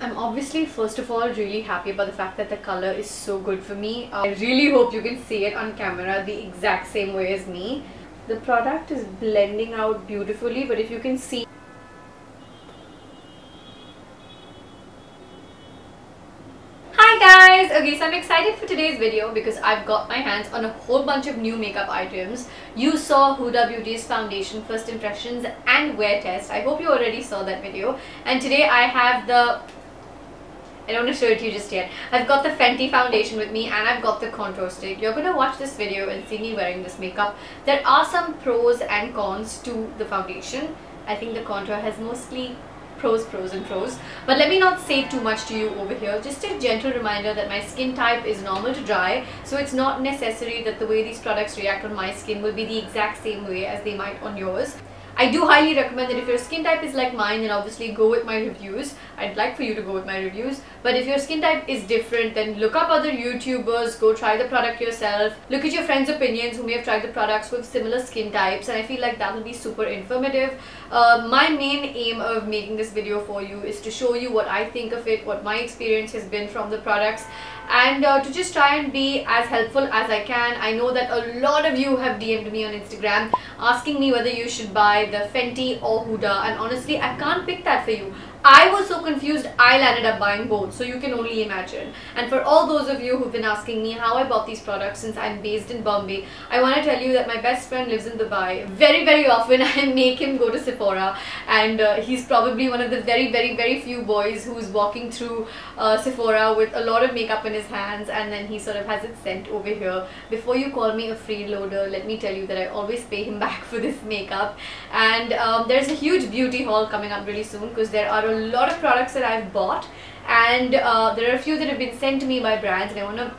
I'm obviously first of all really happy about the fact that the color is so good for me. I really hope you can see it on camera the exact same way as me. The product is blending out beautifully, but if you can see, okay, so I'm excited for today's video because I've got my hands on a whole bunch of new makeup items. You saw Huda Beauty's foundation first impressions and wear test. I hope you already saw that video. And today I have the, I don't want to show it to you just yet. I've got the Fenty foundation with me and I've got the contour stick. You're going to watch this video and see me wearing this makeup. There are some pros and cons to the foundation. I think the contour has mostly pros and pros, but let me not say too much to you over here. Just a gentle reminder that my skin type is normal to dry, so it's not necessary that the way these products react on my skin will be the exact same way as they might on yours. I do highly recommend that if your skin type is like mine, then obviously go with my reviews. I'd like for you to go with my reviews. But if your skin type is different, then look up other YouTubers, go try the product yourself. Look at your friends' opinions who may have tried the products with similar skin types, and I feel like that will be super informative. My main aim of making this video for you is to show you what I think of it, what my experience has been from the products, and to just try and be as helpful as I can. I know that a lot of you have DM'd me on Instagram asking me whether you should buy the Fenty or Huda, and honestly I can't pick that for you. I was so confused, I landed up buying both, so you can only imagine. And for all those of you who've been asking me how I bought these products since I'm based in Bombay, I want to tell you that my best friend lives in Dubai. Very often I make him go to Sephora, and he's probably one of the very few boys who's walking through Sephora with a lot of makeup in his hands, and then he sort of has it sent over here. Before you call me a freeloader, let me tell you that I always pay him back for this makeup. And there's a huge beauty haul coming up really soon because there are a lot of products that I've bought, and there are a few that have been sent to me by brands, and I want to,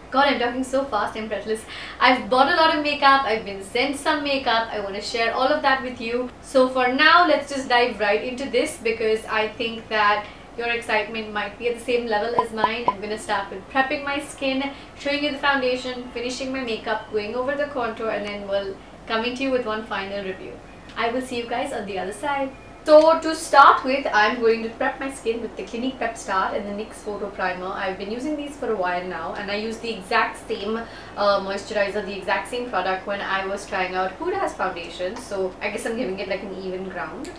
God, I'm talking so fast, I'm breathless. I've bought a lot of makeup, I've been sent some makeup, I want to share all of that with you. So for now, let's just dive right into this because I think that your excitement might be at the same level as mine. I'm going to start with prepping my skin, showing you the foundation, finishing my makeup, going over the contour, and then we'll coming to you with one final review. I will see you guys on the other side. So to start with, I'm going to prep my skin with the Clinique Prep Start and the NYX Photo Primer. I've been using these for a while now, and I used the exact same moisturizer, the exact same product when I was trying out Huda's foundation. So I guess I'm giving it like an even ground.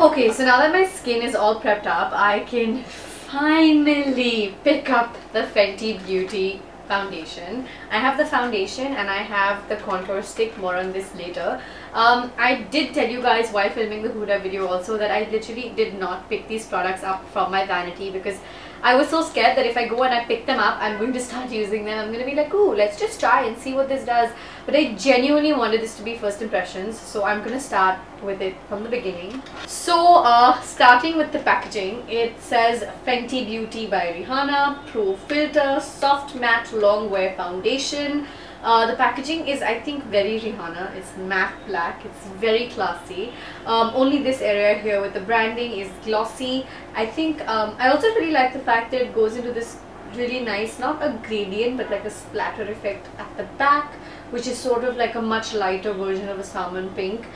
Okay, so now that my skin is all prepped up, I can finally pick up the Fenty Beauty foundation. I have the foundation and I have the contour stick, more on this later. I did tell you guys while filming the Huda video also that I literally did not pick these products up from my vanity because I was so scared that if I go and I pick them up, I'm going to start using them. I'm going to be like, ooh, let's just try and see what this does. But I genuinely wanted this to be first impressions, so I'm going to start with it from the beginning. So starting with the packaging, it says Fenty Beauty by Rihanna, Pro Filter, Soft Matte Long Wear Foundation. The packaging is, I think, very Rihanna. It's matte black, it's very classy. Only this area here with the branding is glossy. I think I also really like the fact that it goes into this really nice, not a gradient but like a splatter effect at the back, which is sort of like a much lighter version of a salmon pink.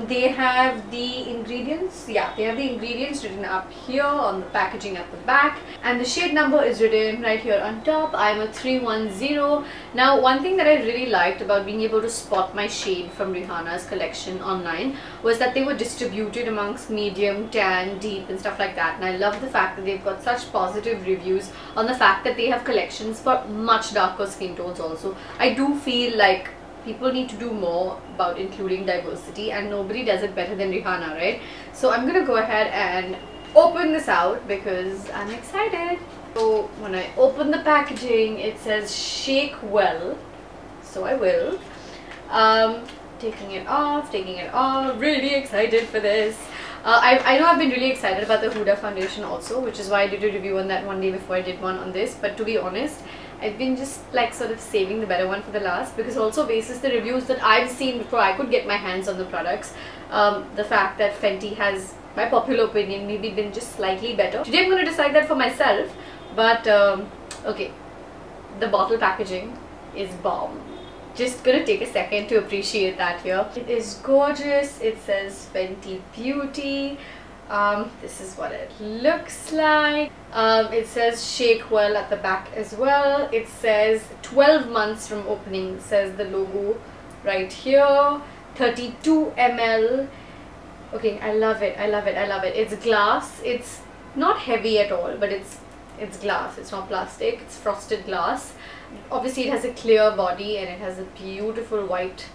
They have the ingredients, yeah, they have the ingredients written up here on the packaging at the back, and the shade number is written right here on top. I'm a 310. Now, one thing that I really liked about being able to spot my shade from Rihanna's collection online was that they were distributed amongst medium, tan, deep and stuff like that, and I love the fact that they've got such positive reviews on the fact that they have collections for much darker skin tones also. I do feel like people need to do more about including diversity, and nobody does it better than Rihanna, right? So I'm gonna go ahead and open this out because I'm excited. So when I open the packaging, it says shake well, so I will. Taking it off, really excited for this. I know I've been really excited about the Huda foundation also, which is why I did a review on that one day before I did one on this, but to be honest, I've been just like sort of saving the better one for the last, because also basis the reviews that I've seen before I could get my hands on the products, the fact that Fenty has, my popular opinion, maybe been just slightly better. Today I'm going to decide that for myself, but okay, the bottle packaging is bomb. just gonna take a second to appreciate that here. It is gorgeous. It says Fenty Beauty. This is what it looks like. It says shake well at the back as well. It says 12 months from opening, says the logo right here. 32 ml. Okay, I love it. I love it. I love it. It's glass. It's not heavy at all, but it's glass. It's not plastic. It's frosted glass. Obviously, it has a clear body and it has a beautiful white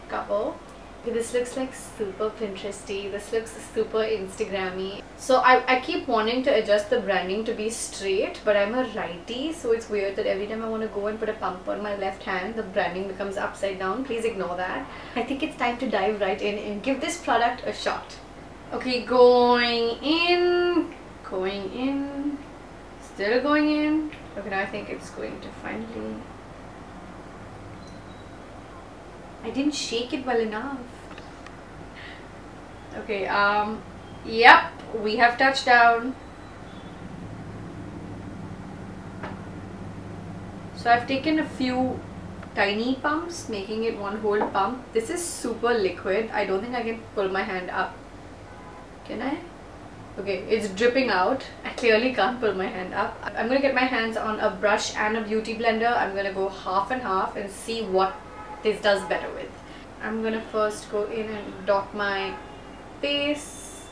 cover. Okay, this looks like super Pinteresty. This looks super Instagrammy. So I keep wanting to adjust the branding to be straight, but I'm a righty, so it's weird that every time I want to go and put a pump on my left hand, the branding becomes upside down. Please ignore that. I think it's time to dive right in and give this product a shot. Okay, going in, still going in. Okay, now I think it's going to finally... I didn't shake it well enough. Okay, yep, we have touched down. So I've taken a few tiny pumps, making it one whole pump. This is super liquid. I don't think I can pull my hand up. Can I? Okay, it's dripping out. I clearly can't pull my hand up. I'm gonna get my hands on a brush and a beauty blender. I'm gonna go half and half and see what this does better with. I'm gonna first go in and dot my face.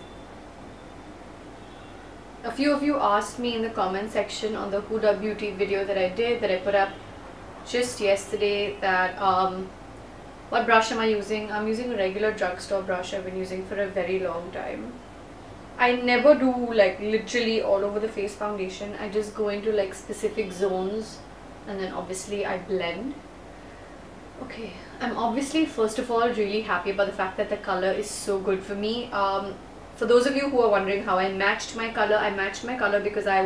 A few of you asked me in the comment section on the Huda Beauty video that I did, that I put up just yesterday, that what brush am I using? I'm using a regular drugstore brush I've been using for a very long time. I never do like literally all over the face foundation. I just go into like specific zones and then obviously I blend. Okay, I'm obviously first of all really happy about the fact that the color is so good for me. For those of you who are wondering how I matched my color because I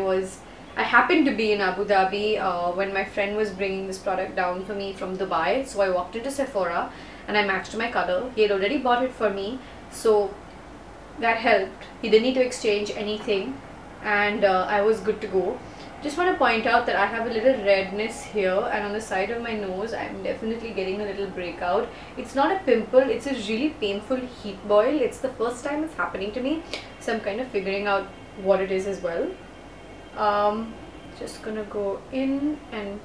happened to be in Abu Dhabi when my friend was bringing this product down for me from Dubai. So I walked into Sephora and I matched my color. He had already bought it for me, so that helped. He didn't need to exchange anything and I was good to go. Just want to point out that I have a little redness here and on the side of my nose I'm definitely getting a little breakout. It's not a pimple, it's a really painful heat boil. It's the first time it's happening to me, so I'm kind of figuring out what it is as well. Just gonna go in and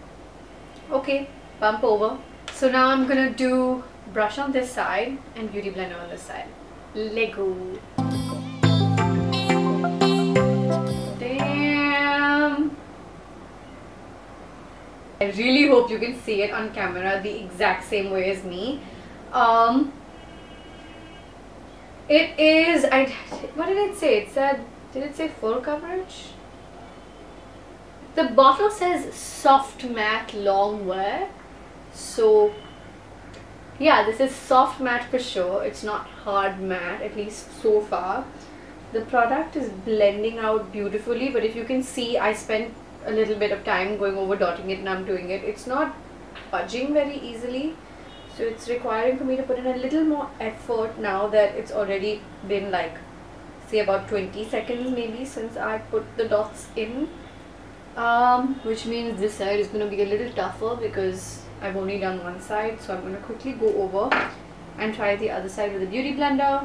okay, bump over. So now I'm gonna do brush on this side and beauty blender on this side. Lego. Damn. I really hope you can see it on camera the exact same way as me. It is, what did it say? It said, did it say full coverage? The bottle says soft matte long wear. So yeah, this is soft matte for sure. It's not hard matte, at least so far. The product is blending out beautifully, but if you can see, I spent a little bit of time going over dotting it and I'm doing it. It's not budging very easily, so it's requiring for me to put in a little more effort now that it's already been like, say, about 20 seconds maybe since I put the dots in, which means this side is going to be a little tougher because I've only done one side. So I'm going to quickly go over and try the other side with the beauty blender.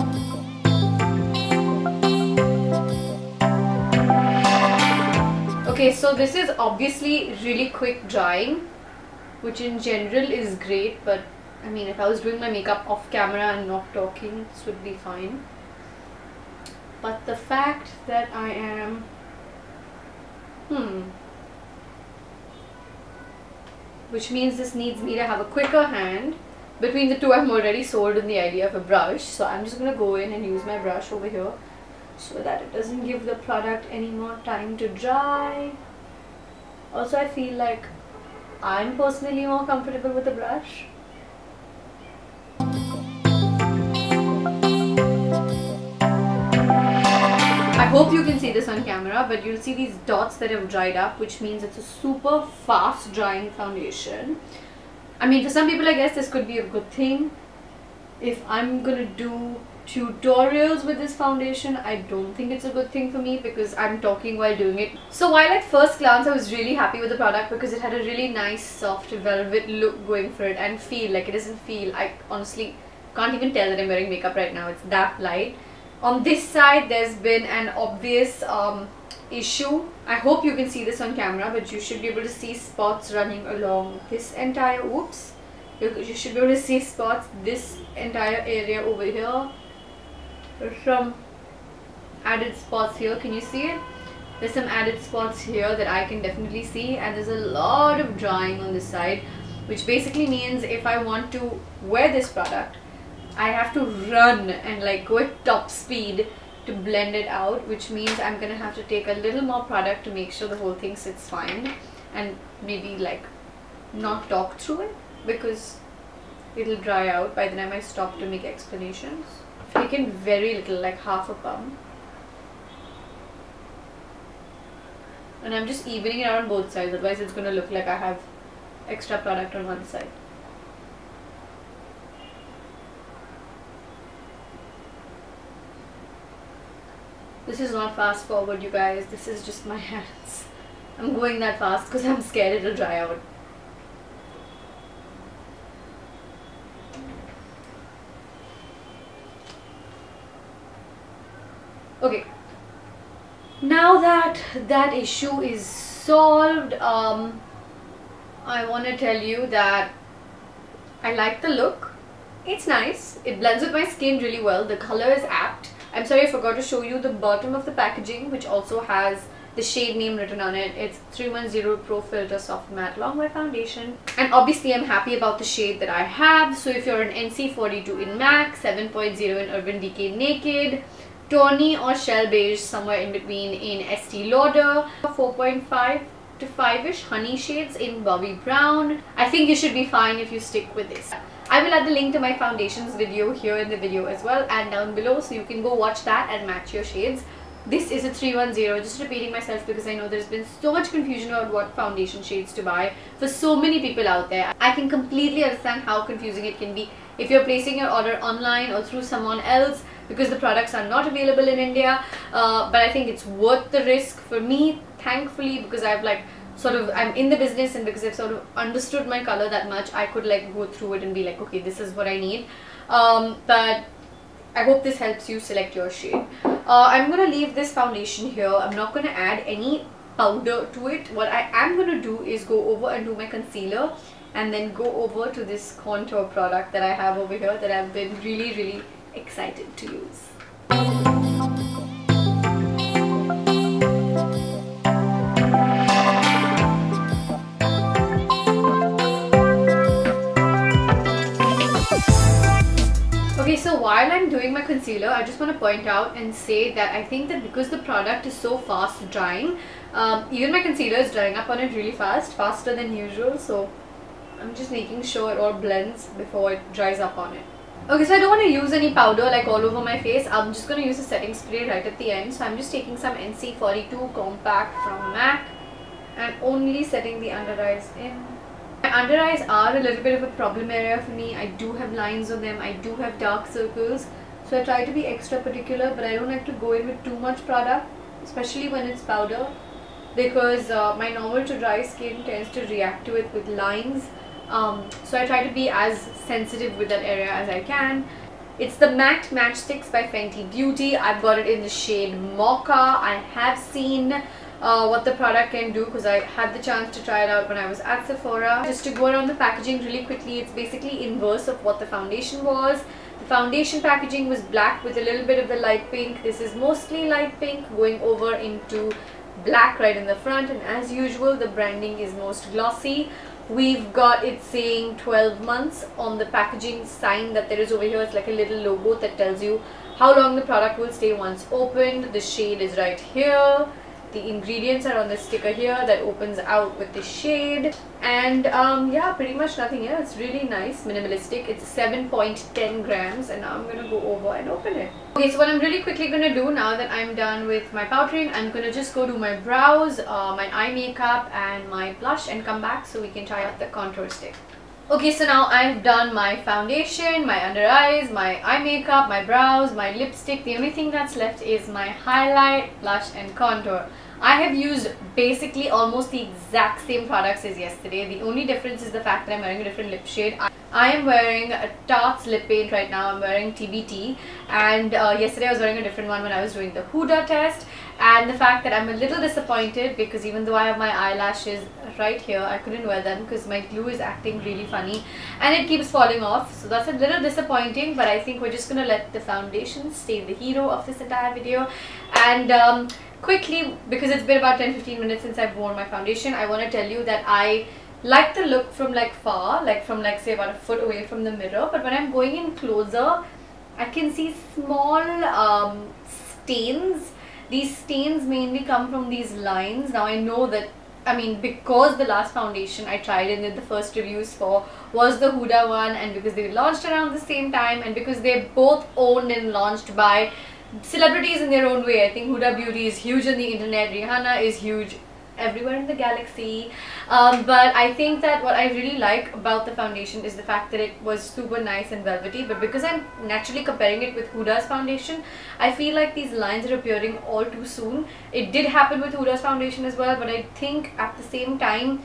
Okay, so this is obviously really quick drying, which in general is great, but I mean, if I was doing my makeup off camera and not talking, this would be fine. But the fact that I am which means this needs me to have a quicker hand. Between the two, I'm already sold on the idea of a brush, so I'm just gonna go in and use my brush over here so that it doesn't give the product any more time to dry. Also, I feel like I'm personally more comfortable with the brush. I hope you can see this on camera, but you'll see these dots that have dried up, which means it's a super fast drying foundation. I mean, for some people I guess this could be a good thing. If I'm gonna do tutorials with this foundation. I don't think it's a good thing for me because I'm talking while doing it. So while at first glance I was really happy with the product because it had a really nice soft velvet look going for it and feel. Like, it doesn't feel, I honestly can't even tell that I'm wearing makeup right now. It's that light. On this side there's been an obvious issue. I hope you can see this on camera, but you should be able to see spots running along this entire, oops, you should be able to see spots this entire area over here. There's some added spots here. Can you see it? There's some added spots here that I can definitely see, and there's a lot of drying on this side, which basically means if I want to wear this product, I have to run and like go at top speed to blend it out, which means I'm gonna have to take a little more product to make sure the whole thing sits fine, and maybe like not talk through it because it'll dry out by the time I stop to make explanations. I've taken very little, like half a pump, and I'm just evening it out on both sides, otherwise it's gonna look like I have extra product on one side. This is not fast forward, you guys, this is just my hands. I'm going that fast because I'm scared it'll dry out. Okay, now that that issue is solved, I want to tell you that I like the look. It's nice. It blends with my skin really well. The color is apt. I'm sorry I forgot to show you the bottom of the packaging, which also has the shade name written on it. It's 310 Pro Filter Soft Matte Longwear Foundation. And obviously I'm happy about the shade that I have. So if you're an NC42 in MAC, 7.0 in Urban Decay Naked, tawny or shell beige somewhere in between in Estee Lauder, 4.5 to 5ish honey shades in Bobby Brown, I think you should be fine if you stick with this. I will add the link to my foundations video here in the video as well and down below, so you can go watch that and match your shades. This is a 310, just repeating myself because I know there's been so much confusion about what foundation shades to buy for so many people out there. I can completely understand how confusing it can be if you're placing your order online or through someone else, because the products are not available in India, but I think it's worth the risk for me, thankfully, because I've like I'm in the business, and because I've sort of understood my color that much, I could like go through it and be like, okay, this is what I need. But I hope this helps you select your shade. I'm gonna leave this foundation here. I'm not gonna add any powder to it. What I am gonna do is go over and do my concealer, and then go over to this contour product that I have over here that I've been really excited to use. Okay, so while I'm doing my concealer, I just want to point out and say that I think that because the product is so fast drying, even my concealer is drying up on it really fast, faster than usual, so I'm just making sure it all blends before it dries up on it. Okay, so I don't want to use any powder like all over my face. I'm just going to use a setting spray right at the end. So I'm just taking some NC42 Compact from MAC and only setting the under eyes in. My under eyes are a little bit of a problem area for me. I do have lines on them. I do have dark circles. So I try to be extra particular, but I don't like to go in with too much product, especially when it's powder, because my normal to dry skin tends to react to it with lines. So I try to be as sensitive with that area as I can. It's the Matte Matchsticks by Fenty Beauty. I've got it in the shade Mocha. I have seen what the product can do because I had the chance to try it out when I was at Sephora. Just to go around the packaging really quickly, it's basically inverse of what the foundation was. The foundation packaging was black with a little bit of the light pink. This is mostly light pink going over into black right in the front, and as usual the branding is most glossy. We've got it saying 12 months on the packaging sign that there is over here. It's like a little logo that tells you how long the product will stay once opened. The shade is right here. The ingredients are on the sticker here that opens out with the shade, and yeah, pretty much nothing else. Really nice, minimalistic. It's 7.10 grams, and now I'm gonna go over and open it. Okay, so what I'm really quickly gonna do now that I'm done with my powdering, I'm gonna just go do my brows, my eye makeup and my blush, and come back so we can try out the contour stick. Okay, so now I've done my foundation, my under eyes, my eye makeup, my brows, my lipstick. The only thing that's left is my highlight, blush and contour. I have used basically almost the exact same products as yesterday. The only difference is the fact that I'm wearing a different lip shade. I am wearing a Tarte's lip paint right now. I'm wearing TBT, and yesterday I was wearing a different one when I was doing the Huda test. And the fact that I'm a little disappointed because even though I have my eyelashes right here, I couldn't wear them because my glue is acting really funny and it keeps falling off. So that's a little disappointing, but I think we're just gonna let the foundation stay the hero of this entire video. And quickly, because it's been about 10-15 minutes since I've worn my foundation, I want to tell you that I like the look from like far, like from like say about a foot away from the mirror, but when I'm going in closer, I can see small stains. These stains mainly come from these lines. Now I know that, I mean, because the last foundation I tried and did the first reviews for was the Huda one, and because they launched around the same time, and because they're both owned and launched by celebrities in their own way. I think Huda Beauty is huge on the internet, Rihanna is huge everywhere in the galaxy, but I think that what I really like about the foundation is the fact that it was super nice and velvety. But because I'm naturally comparing it with Huda's foundation, I feel like these lines are appearing all too soon. It did happen with Huda's foundation as well, but I think at the same time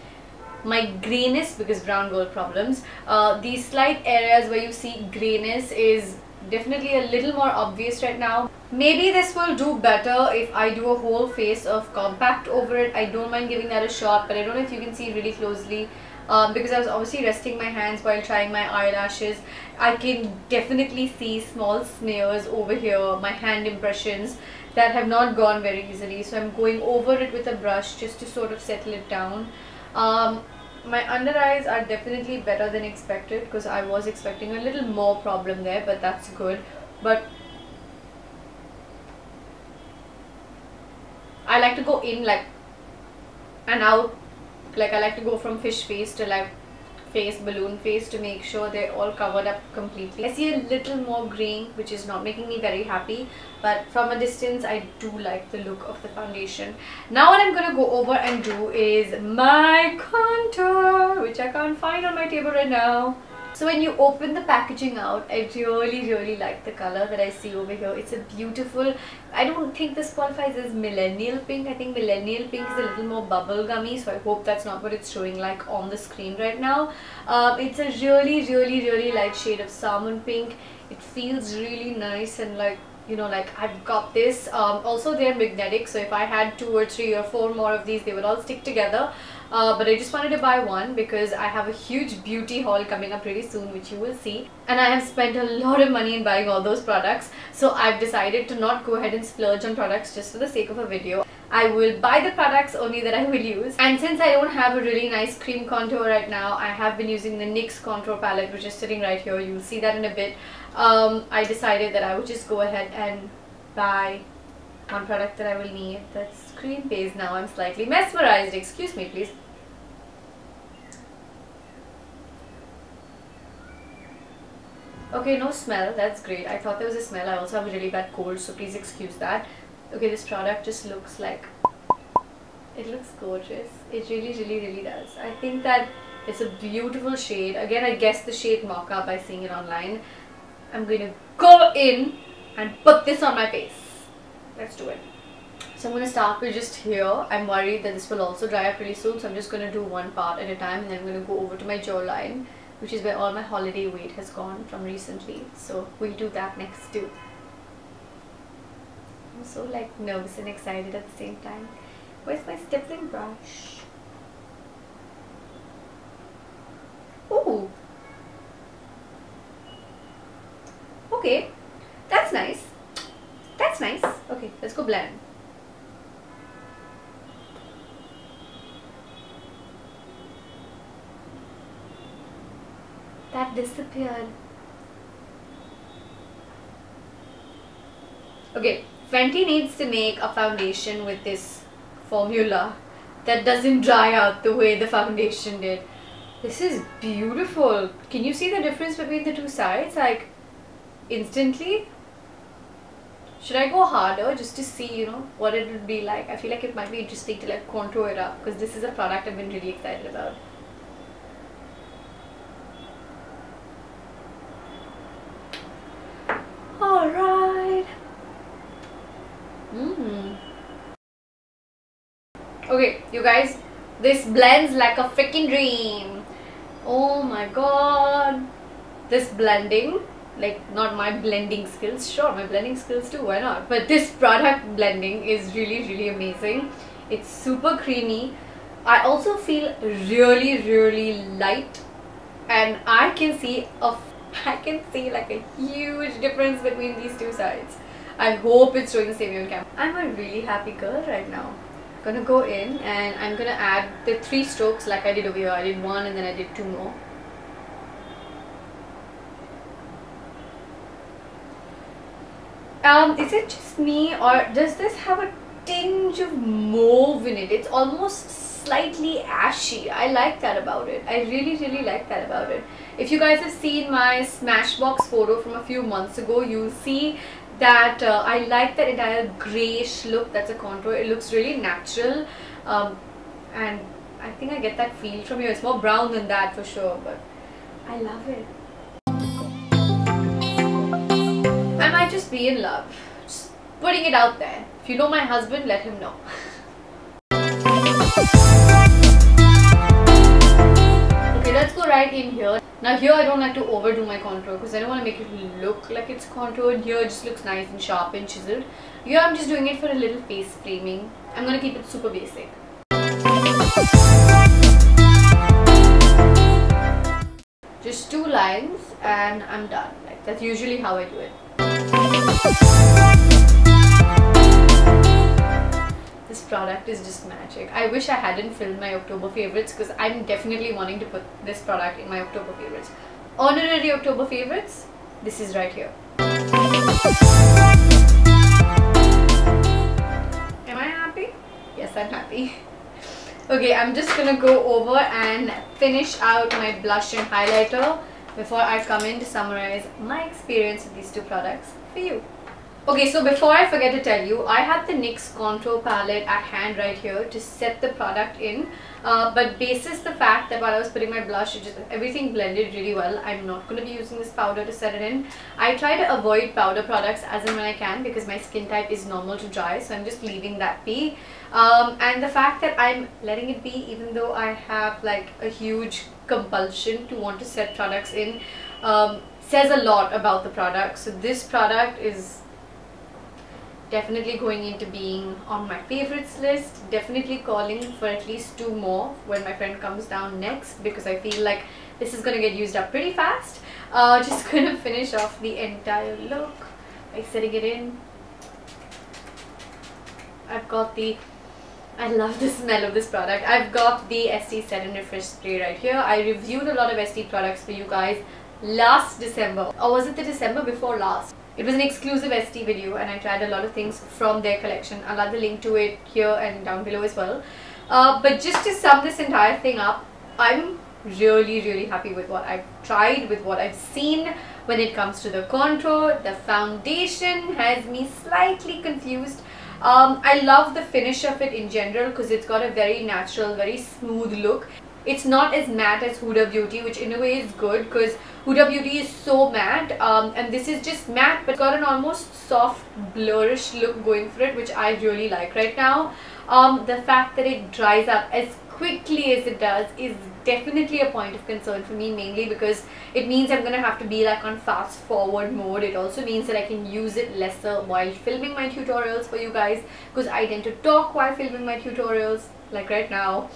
my grayness, because brown girl problems, these slight areas where you see grayness is definitely a little more obvious right now. Maybe this will do better if I do a whole face of compact over it. I don't mind giving that a shot, but I don't know if you can see really closely because I was obviously resting my hands while trying my eyelashes. I can definitely see small smears over here, my hand impressions that have not gone very easily, so I'm going over it with a brush just to sort of settle it down. My under eyes are definitely better than expected because I was expecting a little more problem there, but that's good. But I like to go in like and out, like I like to go from fish face to like face, balloon face, to make sure they're all covered up completely. I see a little more green, which is not making me very happy, but from a distance I do like the look of the foundation. Now what I'm going to go over and do is my contour, which I can't find on my table right now. So when you open the packaging out, I really like the color that I see over here. It's a beautiful, I don't think this qualifies as millennial pink. I think millennial pink is a little more bubblegummy, so I hope that's not what it's showing like on the screen right now. It's a really light shade of salmon pink. It feels really nice and like, you know, like I've got this. Also they're magnetic, so if I had 2 or 3 or 4 more of these, they would all stick together. But I just wanted to buy one because I have a huge beauty haul coming up pretty soon, which you will see, and I have spent a lot of money in buying all those products, so I've decided to not go ahead and splurge on products just for the sake of a video. I will buy the products only that I will use, and since I don't have a really nice cream contour right now, I have been using the NYX contour palette, which is sitting right here. You'll see that in a bit. I decided that I would just go ahead and buy one product that I will need. That's cream base. Now I'm slightly mesmerized. Excuse me please. Okay, no smell. That's great. I thought there was a smell. I also have a really bad cold, so please excuse that. Okay, this product just looks like, it looks gorgeous. It really does. I think that it's a beautiful shade. Again, I guess the shade Mocha by seeing it online. I'm going to go in and put this on my face. Let's do it. So I'm going to start with just here. I'm worried that this will also dry up really soon, so I'm just going to do one part at a time, and then I'm going to go over to my jawline, which is where all my holiday weight has gone from recently. So we'll do that next too. I'm so like nervous and excited at the same time. Where's my stippling brush? Ooh. Okay, that's nice. That's nice. Okay, let's go blend. That disappeared. Okay, Fenty needs to make a foundation with this formula that doesn't dry out the way the foundation did. This is beautiful. Can you see the difference between the two sides? Like, instantly? Should I go harder just to see, you know, what it would be like? I feel like it might be interesting to like contour it up because this is a product I've been really excited about. Okay, you guys, this blends like a freaking dream. Oh my god. This blending, like not my blending skills, sure my blending skills too, why not? But this product blending is really amazing. It's super creamy. I also feel really light, and I can see like a huge difference between these two sides. I hope it's showing the same way on camera. I'm a really happy girl right now. I'm gonna go in and I'm gonna add the 3 strokes like I did over here. I did 1 and then I did 2 more. Is it just me, or does this have a tinge of mauve in it? It's almost slightly ashy. I like that about it. I really like that about it. If you guys have seen my Smashbox photo from a few months ago, you'll see that I like that entire greyish look. That's a contour. It looks really natural, and I think I get that feel from here. It's more brown than that for sure, but I love it. I might just be in love. Just putting it out there. If you know my husband, let him know. Okay, let's go right in here. Now here I don't like to overdo my contour because I don't want to make it look like it's contoured. Here it just looks nice and sharp and chiseled. Here I'm just doing it for a little face framing. I'm going to keep it super basic. Just 2 lines and I'm done. Like, that's usually how I do it. This product is just magic. I wish I hadn't filmed my October favorites because I'm definitely wanting to put this product in my October favorites. Honorary October favorites, this is right here. Am I happy? Yes, I'm happy. Okay, I'm just gonna go over and finish out my blush and highlighter before I come in to summarize my experience with these 2 products for you. Okay, so before I forget to tell you, I have the NYX contour palette at hand right here to set the product in, but basis the fact that while I was putting my blush, everything blended really well. I'm not going to be using this powder to set it in. I try to avoid powder products as and when I can because my skin type is normal to dry, so I'm just leaving that be. And the fact that I'm letting it be, even though I have like a huge compulsion to want to set products in, says a lot about the product. So this product is definitely going into being on my favorites list, definitely calling for at least 2 more when my friend comes down next because I feel like this is going to get used up pretty fast. Just going to finish off the entire look by setting it in. I love the smell of this product. I've got the Estee Set and Refresh Spray right here. I reviewed a lot of Estee products for you guys last December, or was it the December before last? It was an exclusive Estee video and I tried a lot of things from their collection. I'll add the link to it here and down below as well. But just to sum this entire thing up, I'm really happy with what I've tried, with what I've seen when it comes to the contour. The foundation has me slightly confused. I love the finish of it in general because it's got a very natural, very smooth look. It's not as matte as Huda Beauty, which in a way is good because Huda Beauty is so matte, and this is just matte but got an almost soft blurrish look going for it, which I really like right now. The fact that it dries up as quickly as it does is definitely a point of concern for me, mainly because it means I'm gonna have to be like on fast forward mode. It also means that I can use it lesser while filming my tutorials for you guys because I tend to talk while filming my tutorials, like right now.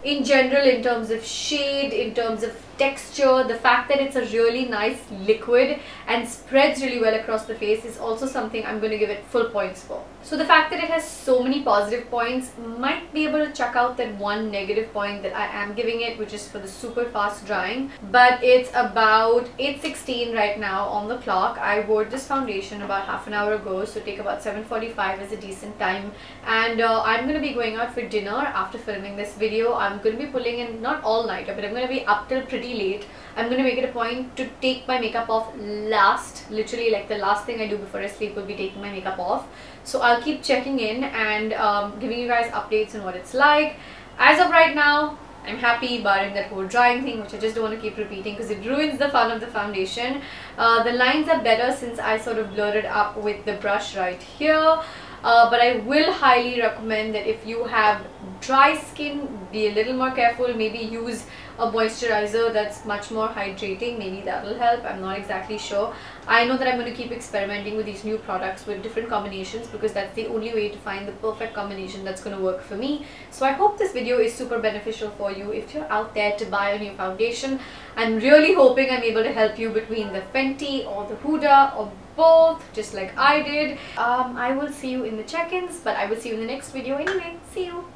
In general, in terms of shade, in terms of texture, the fact that it's a really nice liquid and spreads really well across the face is also something I'm going to give it full points for. So the fact that it has so many positive points might be able to chuck out that 1 negative point that I am giving it, which is for the super fast drying. But it's about 8:16 right now on the clock. I wore this foundation about half an hour ago, so take about 7:45 is a decent time. And I'm going to be going out for dinner after filming this video. I'm going to be pulling in, not all nighter, but I'm going to be up till pretty late. I'm going to make it a point to take my makeup off last. Literally, like the last thing I do before I sleep will be taking my makeup off. So I'll keep checking in and giving you guys updates on what it's like. As of right now, I'm happy, barring that whole drying thing, which I just don't want to keep repeating because it ruins the fun of the foundation. The lines are better since I sort of blurred it up with the brush right here. but I will highly recommend that if you have dry skin, be a little more careful. Maybe use a moisturizer that's much more hydrating. Maybe that will help. I'm not exactly sure. I know that I'm going to keep experimenting with these new products with different combinations, because that's the only way to find the perfect combination that's going to work for me. So I hope this video is super beneficial for you if you're out there to buy a new foundation. I'm really hoping I'm able to help you between the Fenty or the Huda or both, just like I did. I will see you in the check-ins, but I will see you in the next video anyway. See you.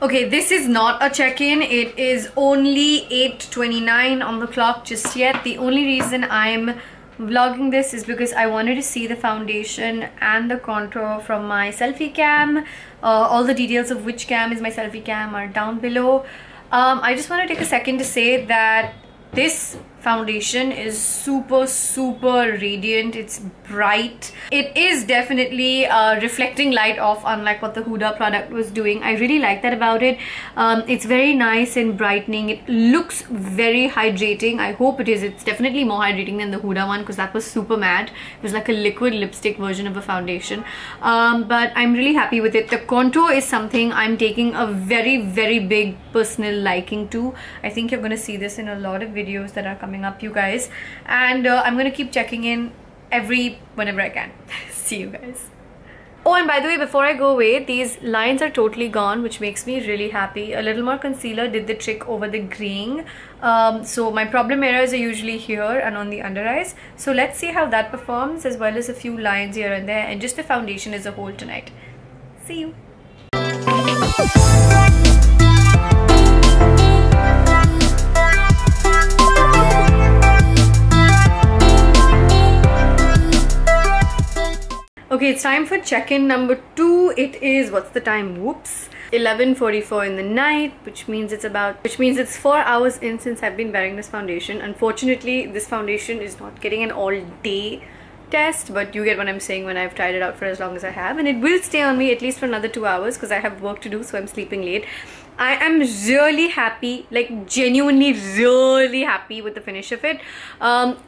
Okay, this is not a check-in. It is only 8:29 on the clock just yet. The only reason I'm vlogging this is because I wanted to see the foundation and the contour from my selfie cam. All the details of which cam is my selfie cam are down below. I just want to take a second to say that this foundation is super radiant. It's bright. It is definitely reflecting light off, unlike what the Huda product was doing. I really like that about it. It's very nice and brightening. It looks very hydrating. I hope it is. It's definitely more hydrating than the Huda one, because that was super matte. It was like a liquid lipstick version of a foundation. But I'm really happy with it. The contour is something I'm taking a very big personal liking to. I think you're going to see this in a lot of videos that are coming up, you guys, and I'm going to keep checking in whenever I can. See you guys. Oh, and by the way, before I go away, these lines are totally gone, which makes me really happy. A little more concealer did the trick over the graying. So my problem areas are usually here and on the under eyes. So let's see how that performs, as well as a few lines here and there, and just the foundation as a whole tonight. See you. Okay, it's time for check-in number 2. It is, what's the time? Whoops. 11:44 in the night, which means it's 4 hours in since I've been wearing this foundation. Unfortunately, this foundation is not getting an all-day test, but you get what I'm saying when I've tried it out for as long as I have, and it will stay on me at least for another 2 hours because I have work to do, so I'm sleeping late. I am really happy, like genuinely really happy with the finish of it.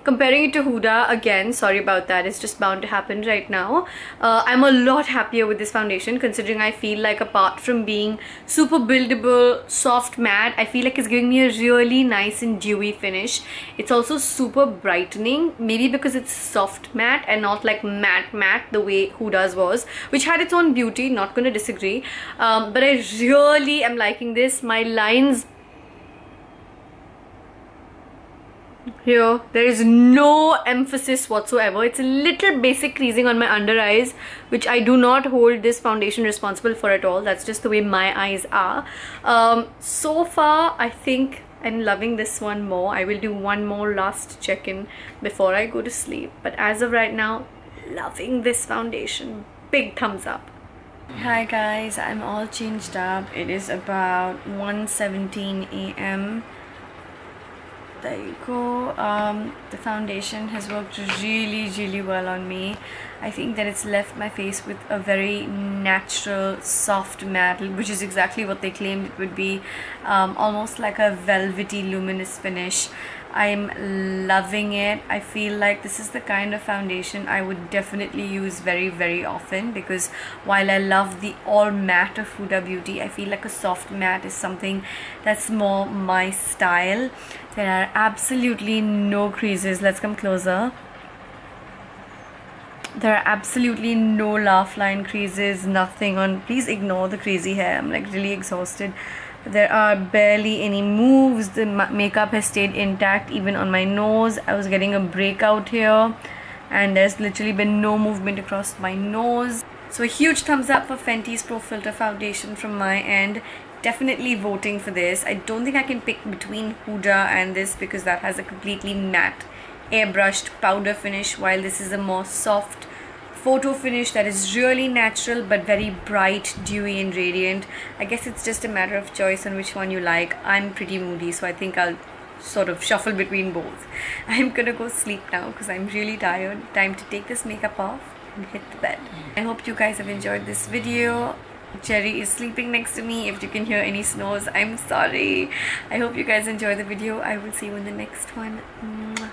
Comparing it to Huda, again, sorry about that, it's just bound to happen right now. I'm a lot happier with this foundation, considering I feel like apart from being super buildable, soft matte, I feel like it's giving me a really nice and dewy finish. It's also super brightening, maybe because it's soft matte and not like matte the way Huda's was, which had its own beauty, not gonna disagree. But I really am liking this. My lines here, there is no emphasis whatsoever. It's a little basic creasing on my under eyes, which I do not hold this foundation responsible for at all. That's just the way my eyes are. So far, I think I'm loving this one more. I will do one more last check-in before I go to sleep, but as of right now, loving this foundation. Big thumbs up. Hi guys, I'm all changed up. It is about 1:17 a.m. There you go. The foundation has worked really well on me. I think that it's left my face with a very natural soft matte, which is exactly what they claimed it would be. Almost like a velvety luminous finish. I'm loving it. I feel like this is the kind of foundation I would definitely use very often, because while I love the all matte of Huda Beauty, I feel like a soft matte is something that's more my style. There are absolutely no creases. Let's come closer. There are absolutely no laugh line creases, nothing on. Please ignore the crazy hair. I'm like really exhausted. There are barely any moves. The makeup has stayed intact even on my nose. I was getting a breakout here, and there's literally been no movement across my nose. So a huge thumbs up for Fenty's Pro Filter foundation from my end. Definitely voting for this. I don't think I can pick between Huda and this, because that has a completely matte airbrushed powder finish, while this is a more soft photo finish that is really natural but very bright, dewy and radiant. I guess it's just a matter of choice on which one you like. I'm pretty moody, so I think I'll sort of shuffle between both. I'm gonna go sleep now because I'm really tired. Time to take this makeup off and hit the bed. I hope you guys have enjoyed this video. Cherry is sleeping next to me. If you can hear any snores, I'm sorry. I hope you guys enjoy the video. I will see you in the next one. Mwah.